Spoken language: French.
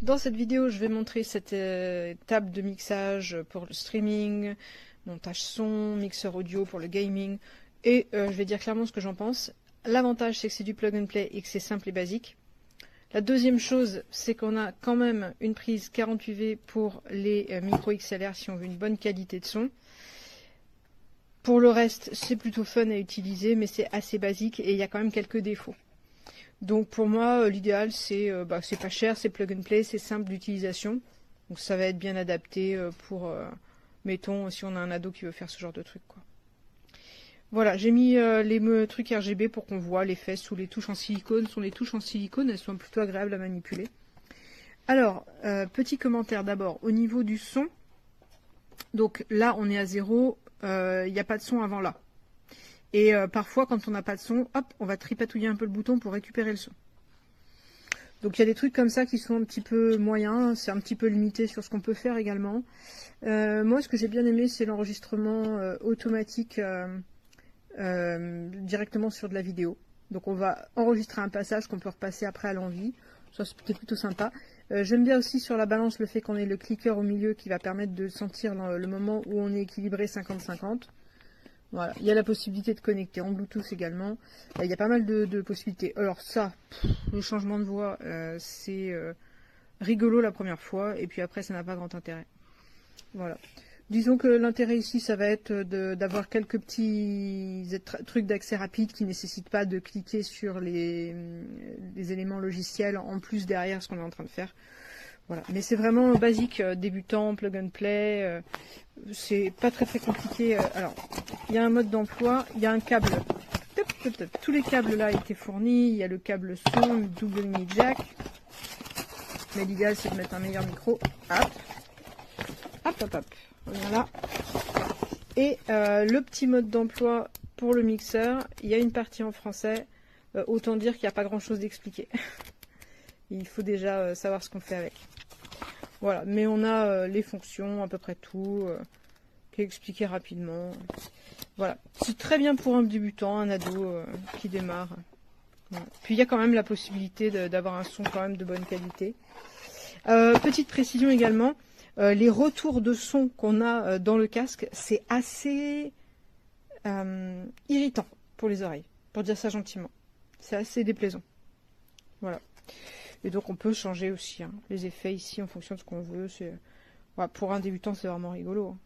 dans cette vidéo, je vais montrer cette table de mixage pour le streaming, montage son, mixeur audio pour le gaming, et je vais dire clairement ce que j'en pense. L'avantage, c'est que c'est du plug and play et que c'est simple et basique. La deuxième chose, c'est qu'on a quand même une prise 48V pour les micro XLR si on veut une bonne qualité de son. Pour le reste, c'est plutôt fun à utiliser, mais c'est assez basique et il y a quand même quelques défauts. Donc pour moi, l'idéal, c'est pas cher, c'est plug and play, c'est simple d'utilisation. Donc ça va être bien adapté pour, mettons, si on a un ado qui veut faire ce genre de truc, quoi. Voilà, j'ai mis les trucs RGB pour qu'on voit l'effet sous les touches en silicone. Ce sont les touches en silicone, elles sont plutôt agréables à manipuler. Alors, petit commentaire d'abord, au niveau du son. Donc là, on est à 0, il n'y a pas de son avant là. Et parfois, quand on n'a pas de son, hop, on va tripatouiller un peu le bouton pour récupérer le son. Donc il y a des trucs comme ça qui sont un petit peu moyens, c'est un petit peu limité sur ce qu'on peut faire également. Moi, ce que j'ai bien aimé, c'est l'enregistrement automatique directement sur de la vidéo. Donc on va enregistrer un passage qu'on peut repasser après à l'envie. Ça, c'était plutôt sympa. J'aime bien aussi sur la balance le fait qu'on ait le clicker au milieu qui va permettre de sentir le moment où on est équilibré 50-50. Voilà, il y a la possibilité de connecter en Bluetooth également. Il y a pas mal de possibilités. Alors ça, le changement de voix, c'est rigolo la première fois, et puis après ça n'a pas grand intérêt. Voilà. Disons que l'intérêt ici, ça va être d'avoir quelques petits trucs d'accès rapide qui ne nécessitent pas de cliquer sur les éléments logiciels en plus derrière ce qu'on est en train de faire. Voilà. Mais c'est vraiment basique, débutant, plug and play. C'est pas très compliqué. Alors, il y a un mode d'emploi, il y a un câble. Tous les câbles là étaient fournis. Il y a le câble son, le double mini jack. Mais l'idéal c'est de mettre un meilleur micro. Hop. Hop, hop, hop. Voilà. Et le petit mode d'emploi pour le mixeur, il y a une partie en français. Autant dire qu'il n'y a pas grand chose d'expliqué. Il faut déjà savoir ce qu'on fait avec. Voilà, mais on a les fonctions, à peu près tout, qui est expliqué rapidement. Voilà, c'est très bien pour un débutant, un ado qui démarre. Voilà. Puis il y a quand même la possibilité d'avoir un son quand même de bonne qualité. Petite précision également, les retours de son qu'on a dans le casque, c'est assez irritant pour les oreilles, pour dire ça gentiment. C'est assez déplaisant. Voilà. Et donc on peut changer aussi les effets ici en fonction de ce qu'on veut. Voilà, pour un débutant, c'est vraiment rigolo.